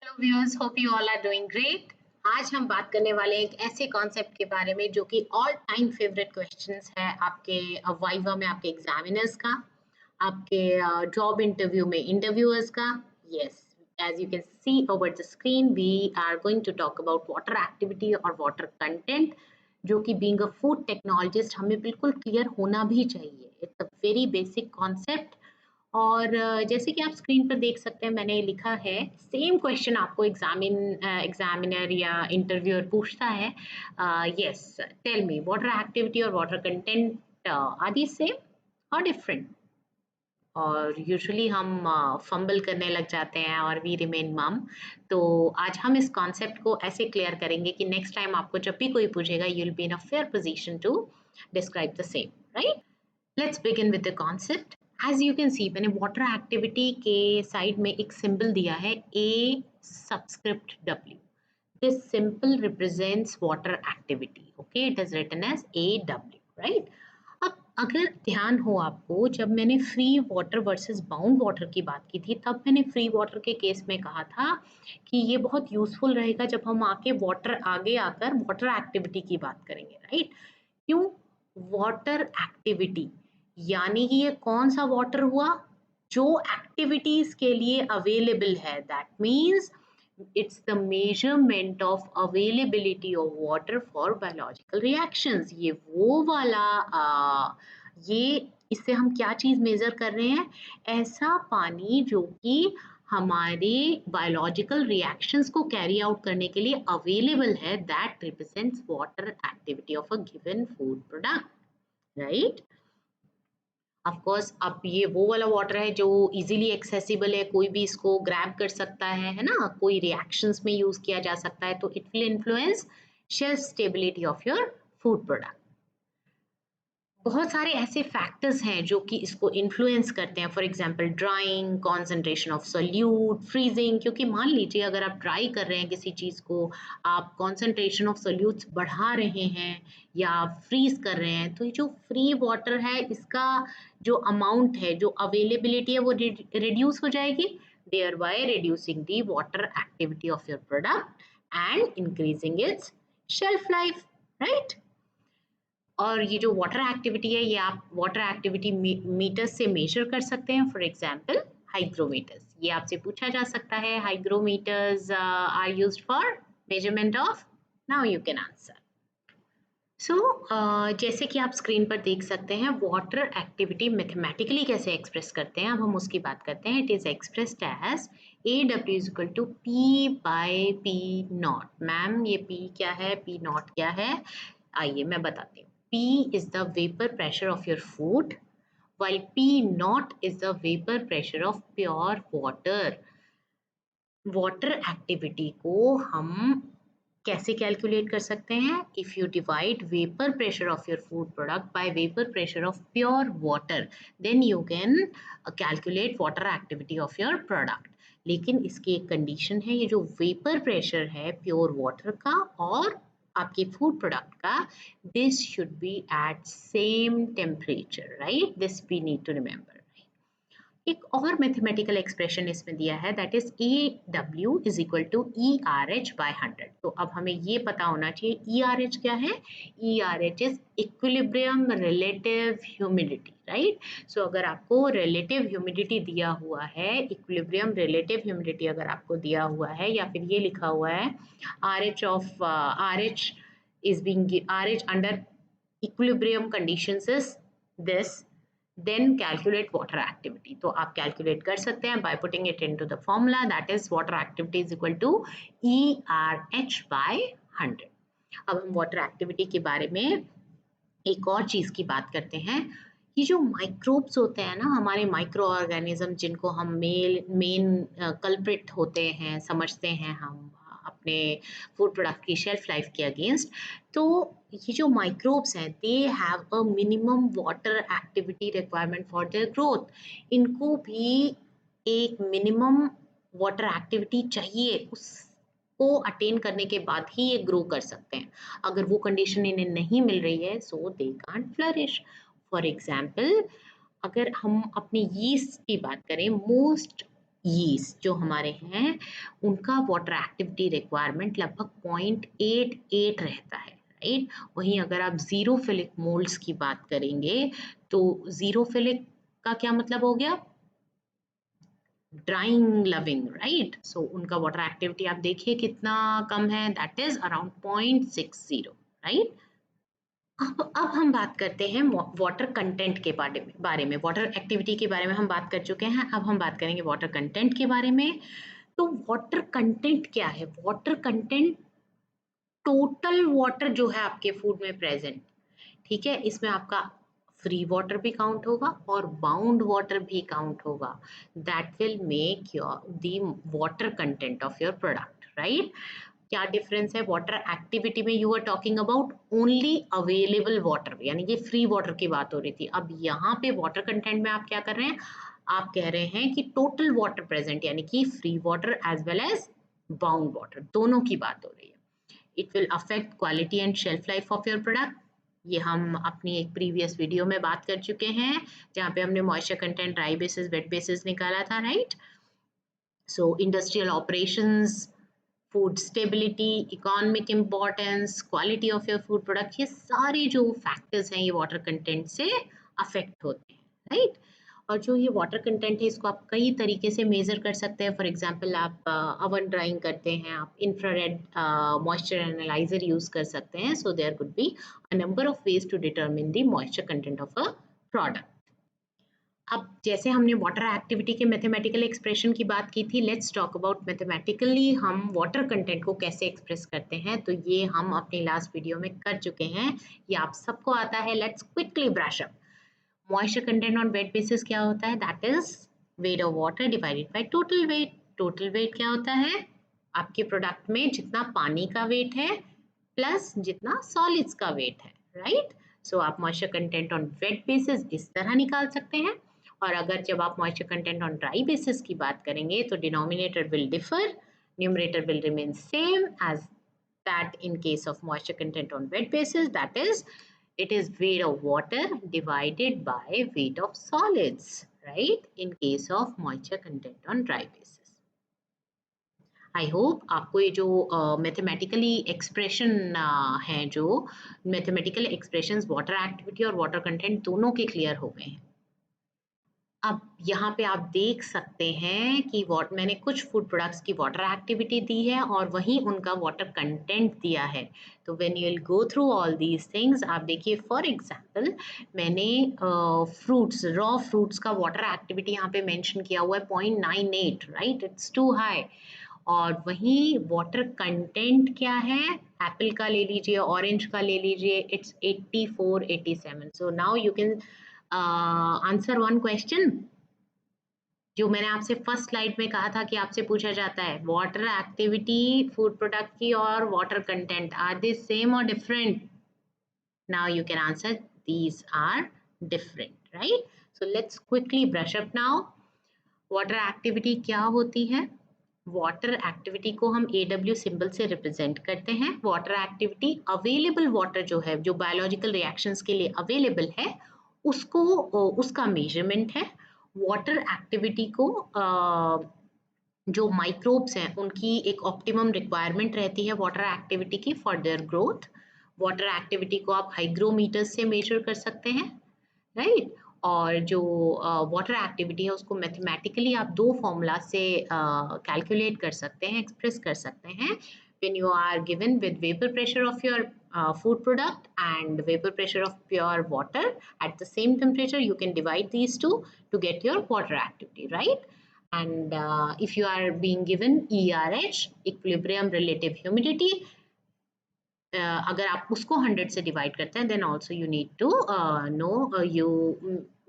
Hello viewers, hope you all are doing great. आज हम बात करने वाले हैं एक ऐसे कॉन्सेप्ट के बारे में जो कि ऑल टाइम फेवरेट क्वेश्चंस है आपके वाइवा में, आपके एग्जामिनर्स का, आपके जॉब इंटरव्यू में इंटरव्यूअर्स का। Yes, as you can see over the screen we are going to talk about water activity और वाटर कंटेंट, जो कि बीइंग अ फूड टेक्नोलॉजिस्ट हमें बिल्कुल क्लियर होना भी चाहिए। It's a very basic concept. और जैसे कि आप स्क्रीन पर देख सकते हैं, मैंने लिखा है सेम क्वेश्चन आपको एग्जामिनर या इंटरव्यूअर पूछता है। Yes, tell me water activity और water content are the same और डिफरेंट। और यूजुअली हम फंबल करने लग जाते हैं और वी रिमेन मम। तो आज हम इस कॉन्सेप्ट को ऐसे क्लियर करेंगे कि नेक्स्ट टाइम आपको जब भी कोई पूछेगा you will be in a fair position to describe the same, right? Let's begin with the concept. As you can see, मैंने वाटर एक्टिविटी के साइड में एक सिंबल दिया है, A subscript W. This symbol represents water activity. Okay, it is written as A W, right? अब अगर ध्यान हो आपको, जब मैंने free water versus bound water की बात की थी, तब मैंने फ्री वाटर के केस में कहा था कि ये बहुत यूजफुल रहेगा जब हम आगे आकर वाटर एक्टिविटी की बात करेंगे, राइट? क्यों? वाटर एक्टिविटी यानी कि ये कौन सा वाटर हुआ जो एक्टिविटीज के लिए अवेलेबल है। That means it's the measurement of availability of water for biological reactions. ये वो वाला ये इससे हम क्या चीज मेजर कर रहे हैं? ऐसा पानी जो कि हमारे बायोलॉजिकल रिएक्शंस को कैरी आउट करने के लिए अवेलेबल है। That represents water activity of a given food product, right? Of course अब ये वो वाला वाटर है जो इजीली एक्सेसिबल है, कोई भी इसको ग्रैब कर सकता है ना? कोई रिएक्शंस में यूज किया जा सकता है, तो it will influence shelf stability of your food product. बहुत सारे ऐसे फैक्टर्स हैं जो कि इसको इन्फ्लुएंस करते हैं। For example drawing, concentration of solute, freezing. क्योंकि मान लीजिए अगर आप ड्राई कर रहे हैं किसी चीज़ को, आप कंसंट्रेशन ऑफ सोल्यूट्स बढ़ा रहे हैं या फ्रीज कर रहे हैं, तो ये जो फ्री वाटर है इसका जो अमाउंट है, जो अवेलेबिलिटी है, वो रिड्यूस हो जाएगी, thereby reducing the water activity of your product and increasing its shelf life, right? और ये जो वाटर एक्टिविटी है, ये आप वाटर एक्टिविटी मीटर्स से मेजर कर सकते हैं। फॉर एग्जांपल हाइग्रोमीटर्स, ये आपसे पूछा जा सकता है, hygrometers are used for measurement of. Now you can answer. So जैसे कि आप स्क्रीन पर देख सकते हैं, वाटर एक्टिविटी मैथमेटिकली कैसे एक्सप्रेस करते हैं, अब हम उसकी बात करते हैं। It is expressed as A W is equal to P by P naught. Ma'am ये पी क्या है, पी नॉट क्या है? आइए मैं बताती हूँ। P is the vapor pressure of your food, while P naught is the vapor pressure of pure water. Water activity को हम कैसे कैलकुलेट कर सकते हैं? If you divide vapour pressure of your food product by vapour pressure of pure water, then you can calculate water activity of your product. लेकिन इसकी एक condition है, ये जो वेपर प्रेशर है प्योर वाटर का और आपके फूड प्रोडक्ट का, this should be at same temperature, right? This we need to remember. एक और मैथमेटिकल एक्सप्रेशन इसमें दिया है, that is A W is equal to E R H by 100। तो अब हमें ये पता होना चाहिए ई आर एच क्या है। E R H is equilibrium relative humidity, right? So अगर आपको रिलेटिव ह्यूमिडिटी दिया हुआ है, इक्विलिब्रियम रिलेटिव ह्यूमिडिटी अगर आपको दिया हुआ है, या फिर ये लिखा हुआ है R H of R H is being RH under equilibrium conditions is this, then calculate water activity. तो आप calculate कर सकते हैं by putting it into the formula, that is water activity is equal to ERH by 100. अब हम water activity के बारे में एक और चीज की बात करते हैं। ये जो माइक्रोब्स होते हैं ना, हमारे माइक्रो ऑर्गेनिज्म, जिनको हम मेन कल्प्रिट होते हैं, समझते हैं हम अपने फूड प्रोडक्ट की शेल्फ लाइफ के अगेंस्ट, तो ये जो माइक्रोब्स हैं, they have a minimum water activity requirement for their growth. इनको भी एक मिनिमम वाटर एक्टिविटी चाहिए, उसको अटेन करने के बाद ही ये ग्रो कर सकते हैं। अगर वो कंडीशन इन्हें नहीं मिल रही है, so they can't flourish. For example, अगर हम अपनी यीस्ट की बात करें, मोस्ट यीस्ट जो हमारे हैं उनका वाटर एक्टिविटी रिक्वायरमेंट लगभग 0.88 रहता है, राइट। वहीं अगर आप जीरोफिलिक मोल्ड्स की बात करेंगे तो जीरोफिलिक का क्या मतलब हो गया, ड्राइंग लविंग, राइट। सो उनका वाटर एक्टिविटी आप देखिए कितना कम है, दैट इज अराउंड 0.60, राइट। अब हम बात करते हैं वाटर कंटेंट के बारे में वाटर एक्टिविटी के बारे में हम बात कर चुके हैं, अब हम बात करेंगे वाटर कंटेंट के बारे में। तो वाटर कंटेंट क्या है? वाटर कंटेंट टोटल वाटर जो है आपके फूड में प्रेजेंट, ठीक है, इसमें आपका फ्री वाटर भी काउंट होगा और बाउंड वाटर भी काउंट होगा, that will make your the water content of your product, right. क्या डिफरेंस है? वाटर एक्टिविटी में you are talking about only available water, यानी कि फ्री वाटर की बात हो रही थी। अब यहाँ पे वाटर कंटेंट में आप क्या कर रहे हैं, आप कह रहे हैं कि टोटल वाटर प्रेजेंट, यानी कि free water as well as bound water, दोनों की बात हो रही है। It will affect quality and shelf life of your product, ये हम अपनी एक प्रीवियस वीडियो में बात कर चुके हैं जहाँ पे हमने moisture content dry basis wet basis निकाला था, right. So industrial operations, food stability, economic importance, quality of your food product, ये सारे जो फैक्टर्स हैं ये वाटर कंटेंट से अफेक्ट होते हैं, राइट। और जो ये वाटर कंटेंट है इसको आप कई तरीके से मेजर कर सकते हैं। फॉर एग्जांपल आप ओवन ड्राइंग करते हैं, आप इंफ्रारेड मॉइस्चर एनालाइजर यूज कर सकते हैं। So there could be a number of ways to determine the moisture content of a product. अब जैसे हमने वाटर एक्टिविटी के मैथमेटिकल एक्सप्रेशन की बात की थी, लेट्स टॉक अबाउट मैथमेटिकली हम वाटर कंटेंट को कैसे एक्सप्रेस करते हैं। तो ये हम अपनी लास्ट वीडियो में कर चुके हैं, ये आप सबको आता है। Let's quickly brush up. Moisture content on wet basis क्या होता है? That is weight of water divided by total weight. Total weight क्या होता है? आपके प्रोडक्ट में जितना पानी का वेट है प्लस जितना सॉलिड्स का वेट है, राइट। सो आप moisture content on wet basis इस तरह निकाल सकते हैं। और अगर जब आप moisture content on dry basis की बात करेंगे तो denominator will differ, numerator will remain same as that in case of moisture content on wet basis, that is it is weight of water divided by weight of solids, right, in case of moisture content on dry basis. I hope आपको ये जो mathematically expression हैं, जो mathematical expressions water activity और water content दोनों के clear हो गए हैं। अब यहाँ पे आप देख सकते हैं कि मैंने कुछ फूड प्रोडक्ट्स की वाटर एक्टिविटी दी है और वहीं उनका वाटर कंटेंट दिया है। तो when you will go through all these things, आप देखिए फॉर एग्जांपल मैंने फ्रूट्स, रॉ फ्रूट्स का वाटर एक्टिविटी यहाँ पे मेंशन किया हुआ है 0.98, राइट, इट्स टू हाई। और वहीं वाटर कंटेंट क्या है? एप्पल का ले लीजिए, ऑरेंज का ले लीजिए, it's 84, 87। So now you can answer one question जो मैंने आपसे फर्स्ट स्लाइड में कहा था कि आपसे पूछा जाता है, वाटर एक्टिविटी फूड प्रोडक्ट की और water content, are they same और different? Now you can answer these are different, right. So let's quickly brush up now. Water activity क्या होती है? वाटर एक्टिविटी को हम AW सिंबल से रिप्रेजेंट करते हैं। वाटर एक्टिविटी अवेलेबल वाटर जो है, जो बायोलॉजिकल रिएक्शंस के लिए अवेलेबल है, उसको उसका मेजरमेंट है। वाटर एक्टिविटी को जो माइक्रोब्स हैं उनकी एक ऑप्टिमम रिक्वायरमेंट रहती है वाटर एक्टिविटी की for their growth. Water activity को आप हाइग्रोमीटर से मेजर कर सकते हैं, राइट। और जो वाटर एक्टिविटी है उसको मैथमेटिकली आप दो फॉर्मूला से कैलकुलेट कर सकते हैं, एक्सप्रेस कर सकते हैं। when you are given with vapor pressure of your food product and vapor pressure of pure water at the same temperature, you can divide these two to get your water activity, right. And if you are being given ERH, equilibrium relative humidity, अगर आप उसको 100 से divide करते हैं then also you need to know, you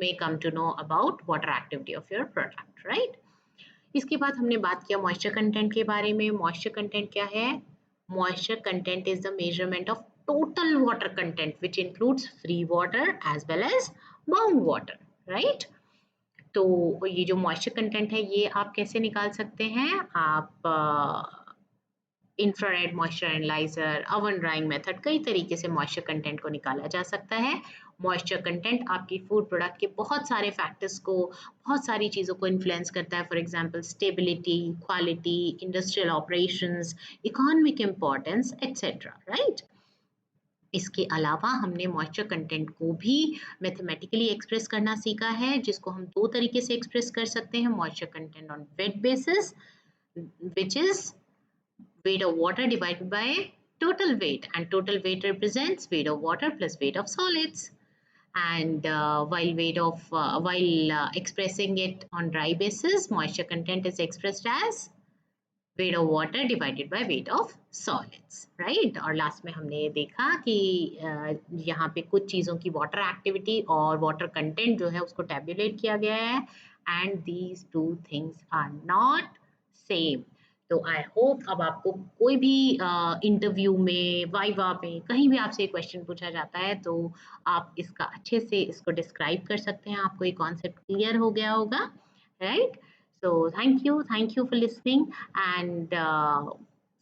may come to know about water activity of your product, right. इसके बाद हमने बात किया मॉइस्चर कंटेंट के बारे में। मॉइस्चर कंटेंट क्या है? Moisture content is the measurement of total water content which includes free water as well as bound water, right. तो ये जो मॉइस्चर कंटेंट है ये आप कैसे निकाल सकते हैं? आप infrared moisture analyser, oven drawing method, कई तरीके से मॉइस्चर कंटेंट को निकाला जा सकता है। मॉइस्चर कंटेंट आपकी फूड प्रोडक्ट के बहुत सारे फैक्टर्स को, बहुत सारी चीज़ों को इन्फ्लुएंस करता है। For example stability, quality, industrial operations, economic importance etcetera, right. इसके अलावा हमने मॉइस्चर कंटेंट को भी मैथमेटिकली एक्सप्रेस करना सीखा है, जिसको हम दो तरीके से एक्सप्रेस कर सकते हैं। Moisture content on wet basis, which is weight of water divided by total weight, and total weight represents weight of water plus weight of solids. And while expressing it on dry basis, moisture content is expressed as weight of water divided by weight of solids, right? और last में हमने ये देखा कि यहाँ पे कुछ चीज़ों की वाटर एक्टिविटी और वाटर कंटेंट जो है उसको टेबुलेट किया गया है, and these two things are not same. तो आई होप अब आपको कोई भी इंटरव्यू में, वाइवा में, कहीं भी आपसे क्वेश्चन पूछा जाता है तो आप इसका अच्छे से इसको डिस्क्राइब कर सकते हैं, आपको ये कॉन्सेप्ट क्लियर हो गया होगा, right? So thank you for listening, and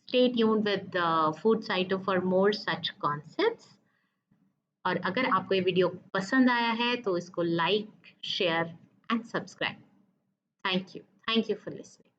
stay tuned with Food Cyto for more such concepts. और अगर आपको ये वीडियो पसंद आया है तो इसको like, share and subscribe. Thank you for listening.